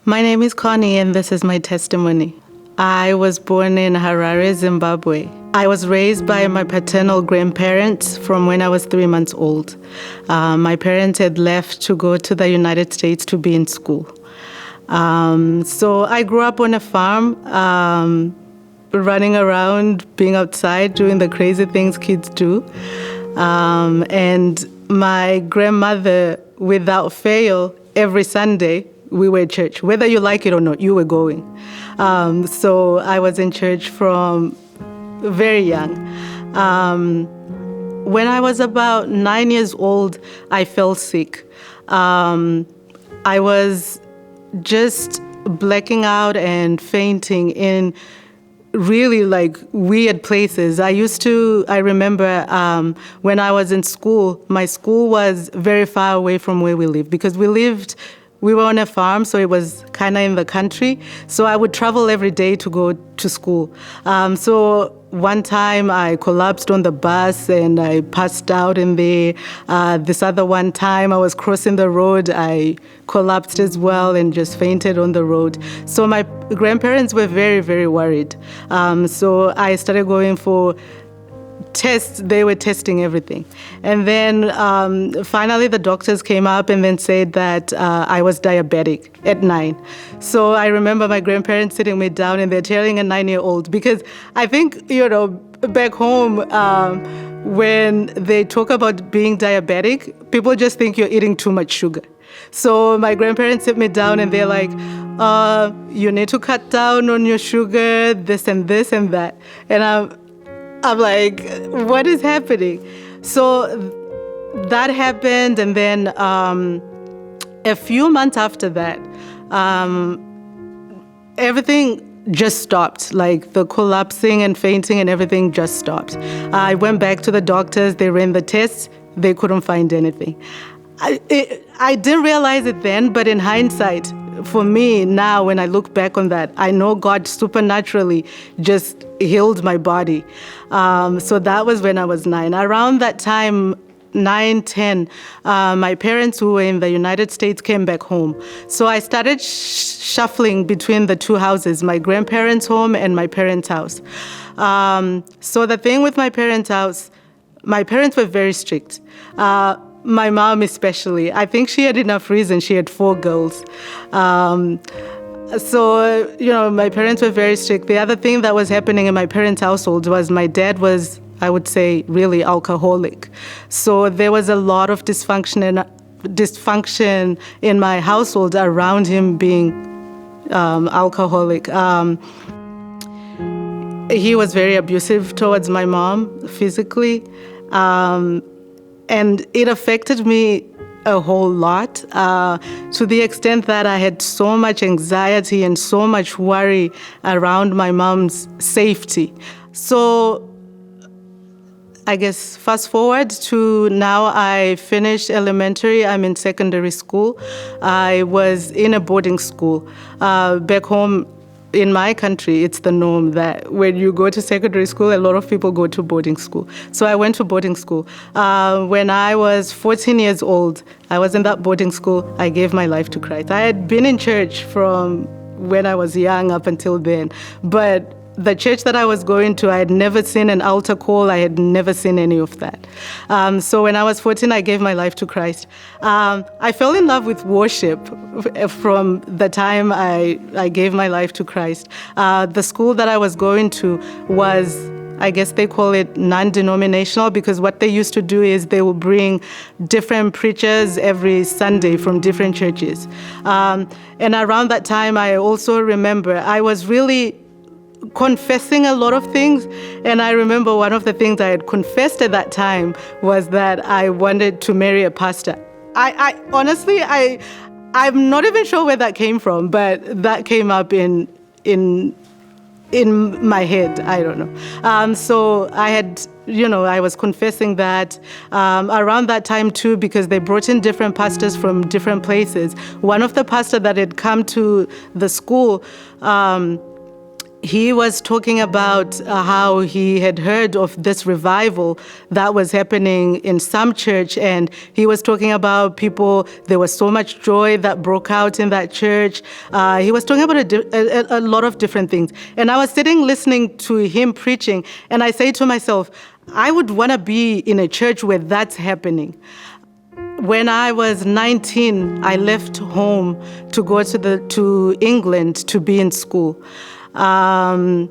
My name is Connie, and this is my testimony. I was born in Harare, Zimbabwe. I was raised by my paternal grandparents from when I was 3 months old. My parents had left to go to the United States to be in school. So I grew up on a farm, running around, being outside, doing the crazy things kids do. And my grandmother, without fail, every Sunday, we were at church. Whether you like it or not, you were going. So I was in church from very young. When I was about 9 years old, I fell sick. I was just blacking out and fainting in really weird places. I remember when I was in school, my school was very far away from where we lived because we were on a farm, so it was kind of in the country. So I would travel every day to go to school. So one time I collapsed on the bus and I passed out in there. This other one time I was crossing the road, I collapsed as well and just fainted on the road. So my grandparents were very, very worried. So I started going for tests. They were testing everything. And then finally the doctors came up and then said that I was diabetic at 9. So I remember my grandparents sitting me down and they're telling a 9-year-old, because I think, back home, when they talk about being diabetic, people just think you're eating too much sugar. So my grandparents sit me down and they're like, you need to cut down on your sugar, this and this and that. And I'm like, what is happening? So that happened, and then a few months after that, everything just stopped. Like the collapsing and fainting and everything just stopped. I went back to the doctors, they ran the tests, they couldn't find anything. I didn't realize it then, but in hindsight, for me now, when I look back on that, I know God supernaturally just healed my body. So that was when I was 9. Around that time, 9, 10, my parents who were in the United States came back home. So I started shuffling between the two houses, my grandparents' home and my parents' house. So the thing with my parents' house, my parents were very strict. My mom especially. I think she had enough reason. She had 4 girls. So, my parents were very strict. The other thing that was happening in my parents' household was my dad was, I would say, really alcoholic. So there was a lot of dysfunction in my household around him being alcoholic. He was very abusive towards my mom physically. And it affected me a whole lot, to the extent that I had so much anxiety and so much worry around my mom's safety. So I guess fast forward to now, I finished elementary, I'm in secondary school. I was in a boarding school. Back home, in my country, it's the norm that when you go to secondary school, a lot of people go to boarding school. So I went to boarding school. When I was 14 years old, I was in that boarding school. I gave my life to Christ. I had been in church from when I was young up until then. But the church that I was going to, I had never seen an altar call. I had never seen any of that. So when I was 14, I gave my life to Christ. I fell in love with worship from the time I gave my life to Christ. The school that I was going to was, I guess they call it non-denominational, because what they used to do is they will bring different preachers every Sunday from different churches. And around that time, I also remember I was really confessing a lot of things. And I remember one of the things I had confessed at that time was that I wanted to marry a pastor. I honestly, I'm not even sure where that came from, but that came up in my head. I don't know. So I had, I was confessing that around that time too, because they brought in different pastors from different places. One of the pastors that had come to the school, he was talking about how he had heard of this revival that was happening in some church, and he was talking about people, there was so much joy that broke out in that church. He was talking about a lot of different things. And I was sitting listening to him preaching, and I say to myself, I would want to be in a church where that's happening. When I was 19, I left home to go to England to be in school. I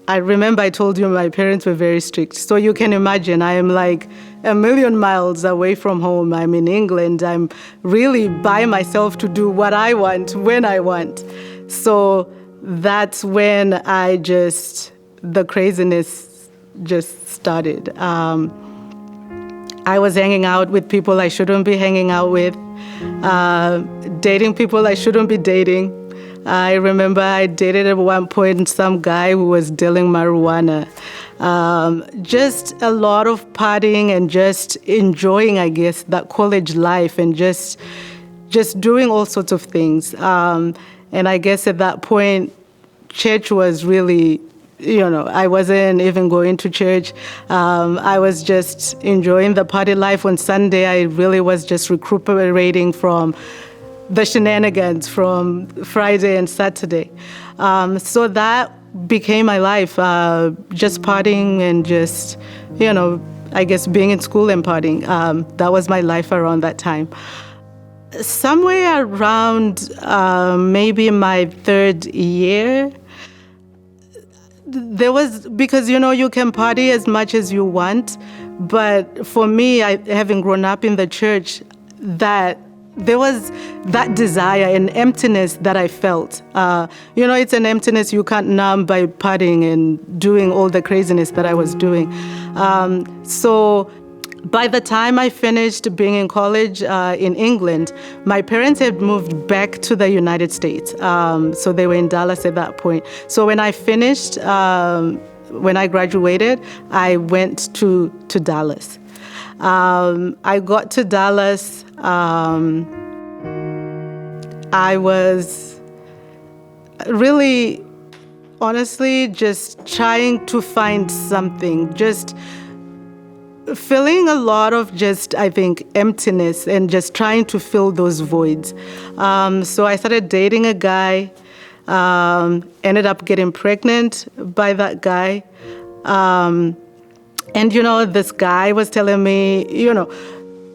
remember I told you my parents were very strict. So you can imagine, I am like a million miles away from home. I'm in England. I'm really by myself to do what I want, when I want. So that's when the craziness just started. I was hanging out with people I shouldn't be hanging out with, dating people I shouldn't be dating. I remember I dated at one point some guy who was dealing marijuana. Just a lot of partying and just enjoying, I guess, that college life and just doing all sorts of things. And I guess at that point, church was really, I wasn't even going to church. I was just enjoying the party life. On Sunday, I really was just recuperating from the shenanigans from Friday and Saturday. So that became my life, just partying and just, I guess being in school and partying. That was my life around that time. Somewhere around maybe my third year, there was, because, you can party as much as you want, but for me, having grown up in the church, there was that desire and emptiness that I felt. It's an emptiness you can't numb by partying and doing all the craziness that I was doing. So by the time I finished being in college in England, my parents had moved back to the United States. So they were in Dallas at that point. So when I finished, when I graduated, I went to Dallas. I got to Dallas. I was really, honestly, just trying to find something, just feeling a lot of I think, emptiness and just trying to fill those voids. So I started dating a guy, ended up getting pregnant by that guy. And, this guy was telling me,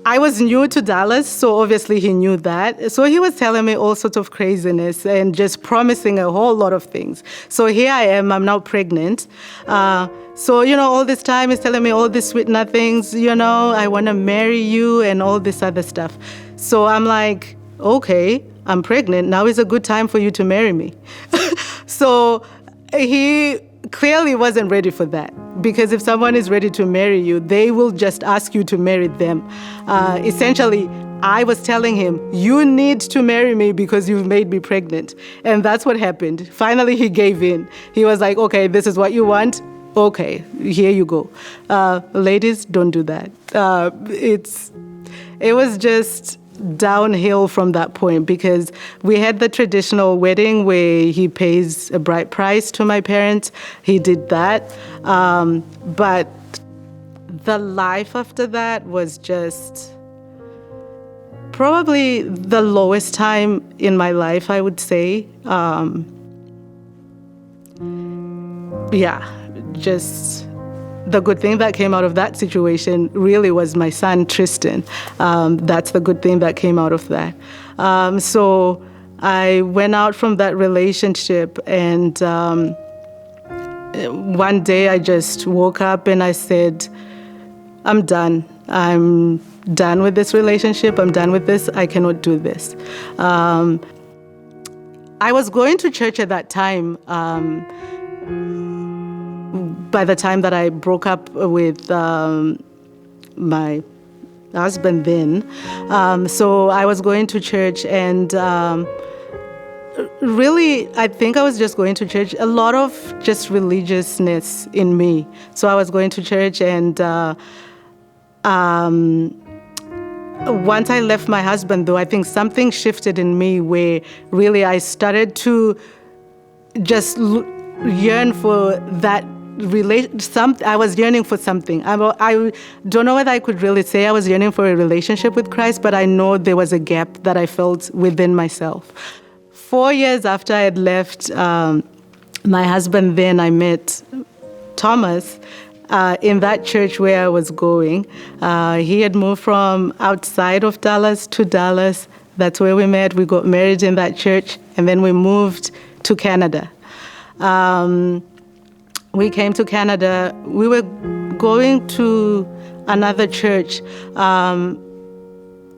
I was new to Dallas, so obviously he knew that. So he was telling me all sorts of craziness and just promising a whole lot of things. So here I am, I'm now pregnant. So, all this time he's telling me all these sweet nothings, I want to marry you and all this other stuff. So I'm like, okay, I'm pregnant. Now is a good time for you to marry me. So he clearly wasn't ready for that. Because if someone is ready to marry you, they will just ask you to marry them. Essentially, I was telling him, you need to marry me because you've made me pregnant. And that's what happened. Finally, he gave in. He was like, okay, this is what you want. Okay, here you go. Ladies, don't do that. It was just downhill from that point because we had the traditional wedding where he pays a bride price to my parents. He did that. But the life after that was just probably the lowest time in my life, I would say. Just the good thing that came out of that situation really was my son, Tristan. That's the good thing that came out of that. So I went out from that relationship, and one day I just woke up and I said, I'm done. I'm done with this relationship. I'm done with this. I cannot do this. I was going to church at that time. By the time that I broke up with my husband then. So I was going to church, and really, I think I was just going to church, a lot of just religiousness in me. So I was going to church, and once I left my husband, though, I think something shifted in me where really I started to just yearn for that I was yearning for something. I don't know whether I could really say I was yearning for a relationship with Christ, but I know there was a gap that I felt within myself. 4 years after I had left my husband, then I met Thomas in that church where I was going. He had moved from outside of Dallas to Dallas. That's where we met. We got married in that church, and then we moved to Canada. We came to Canada. We were going to another church.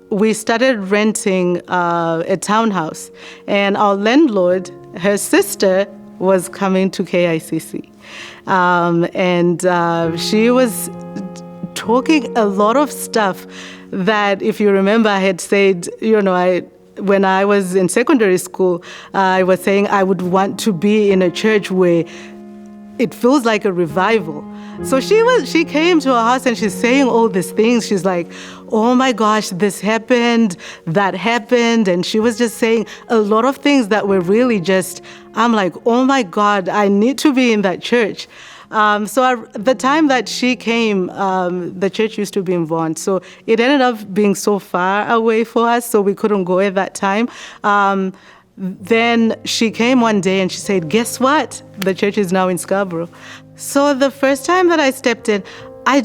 We started renting a townhouse, and our landlord, her sister, was coming to KICC. And she was talking a lot of stuff that, if you remember, I had said, when I was in secondary school, I was saying I would want to be in a church where it feels like a revival. So she came to our house and she's saying all these things. She's like, oh my gosh, this happened, that happened. And she was just saying a lot of things that were really just, I'm like, oh my God, I need to be in that church. The time that she came, the church used to be in Vaughan. So it ended up being so far away for us, so we couldn't go at that time. Then she came one day and she said, guess what? The church is now in Scarborough. So the first time that I stepped in, I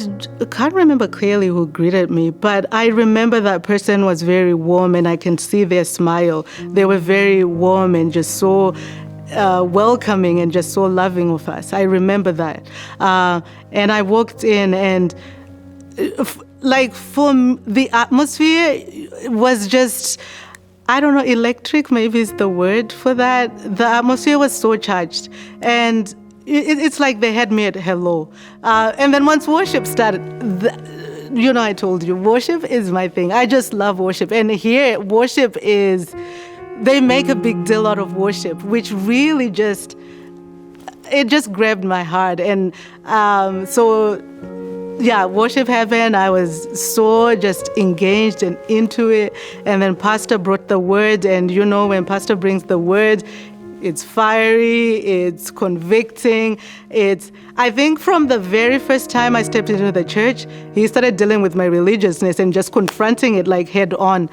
can't remember clearly who greeted me, but I remember that person was very warm and I can see their smile. They were very warm and just so welcoming and just so loving of us. I remember that. And I walked in and the atmosphere was just, I don't know, electric maybe is the word for that. The atmosphere was so charged. And it's like they had me at hello. And then once worship started, I told you, worship is my thing. I just love worship. And here, worship is, they make a big deal out of worship, which really just grabbed my heart. And worship happened. I was so just engaged and into it. And then Pastor brought the word. And when Pastor brings the word, it's fiery, it's convicting. I think from the very first time I stepped into the church, he started dealing with my religiousness and just confronting it like head on.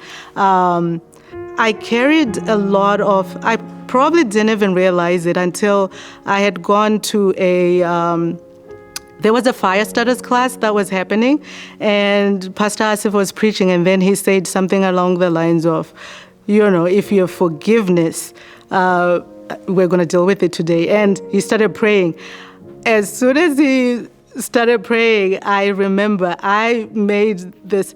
I carried a lot of, I probably didn't even realize it until I had gone to there was a fire starters class that was happening, and Pastor Asif was preaching, and then he said something along the lines of, if you have forgiveness, we're going to deal with it today. And he started praying. As soon as he started praying, I remember I made this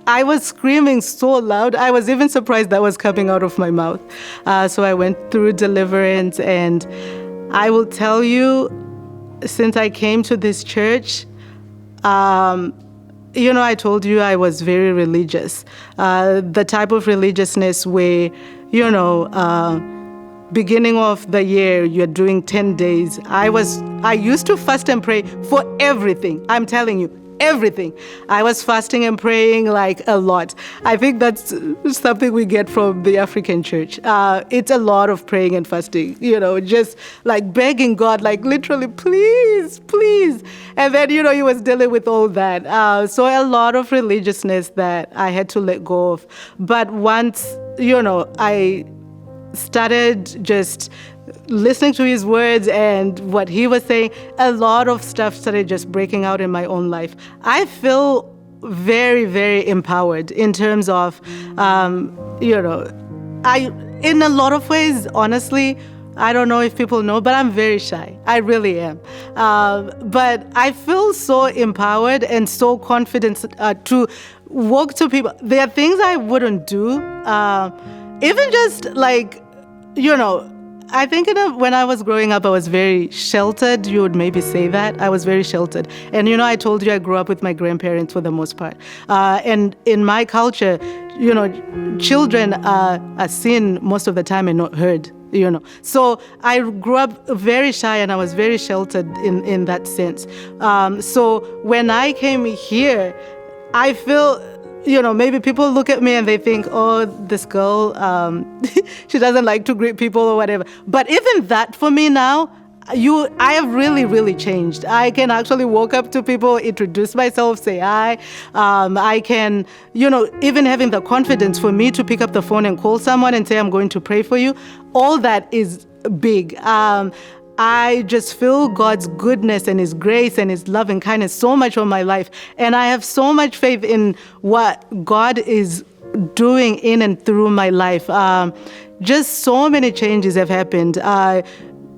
I was screaming so loud. I was even surprised that was coming out of my mouth. So I went through deliverance, and I will tell you, since I came to this church, I told you I was very religious. The type of religiousness where, beginning of the year, you're doing 10 days. I used to fast and pray for everything. I'm telling you, everything. I was fasting and praying like a lot. I think that's something we get from the African church. It's a lot of praying and fasting, just like begging God, like literally, please, please. And then, he was dealing with all that. So a lot of religiousness that I had to let go of. But once, I started just listening to his words and what he was saying, a lot of stuff started just breaking out in my own life. I feel very, very empowered in terms of, in a lot of ways, honestly, I don't know if people know, but I'm very shy. I really am. But I feel so empowered and so confident to walk to people. There are things I wouldn't do, even just like, I think when I was growing up, I was very sheltered. You would maybe say that. I was very sheltered. And, I told you I grew up with my grandparents for the most part. And in my culture, children are seen most of the time and not heard, So I grew up very shy and I was very sheltered in that sense. So when I came here, I feel, maybe people look at me and they think, oh, this girl, she doesn't like to greet people or whatever. But even that for me now, I have really, really changed. I can actually walk up to people, introduce myself, say hi. I can, even having the confidence for me to pick up the phone and call someone and say, I'm going to pray for you. All that is big. I just feel God's goodness and His grace and His love and kindness so much on my life. And I have so much faith in what God is doing in and through my life. Just so many changes have happened.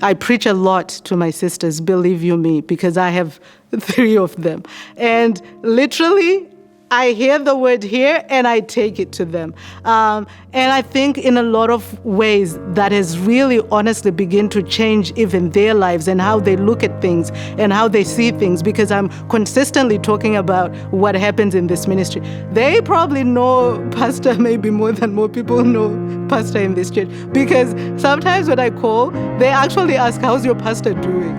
I preach a lot to my sisters, believe you me, because I have 3 of them. And literally, I hear the word here and I take it to them. And I think in a lot of ways that has really honestly begun to change even their lives and how they look at things and how they see things, because I'm consistently talking about what happens in this ministry. They probably know Pastor maybe more than more people know Pastor in this church, because sometimes when I call, they actually ask, how's your pastor doing?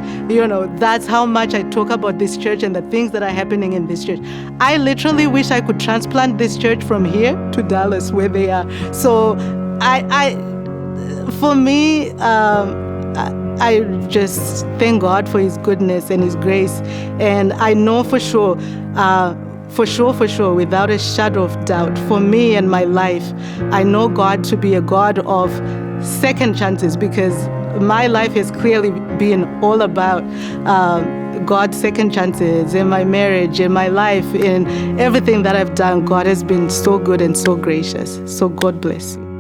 That's how much I talk about this church and the things that are happening in this church. I literally wish I could transplant this church from here to Dallas where they are. So for me, I just thank God for His goodness and His grace. And I know for sure, without a shadow of doubt, for me and my life, I know God to be a God of second chances, because my life has clearly been all about God's second chances in my marriage, in my life, in everything that I've done. God has been so good and so gracious. So God bless you.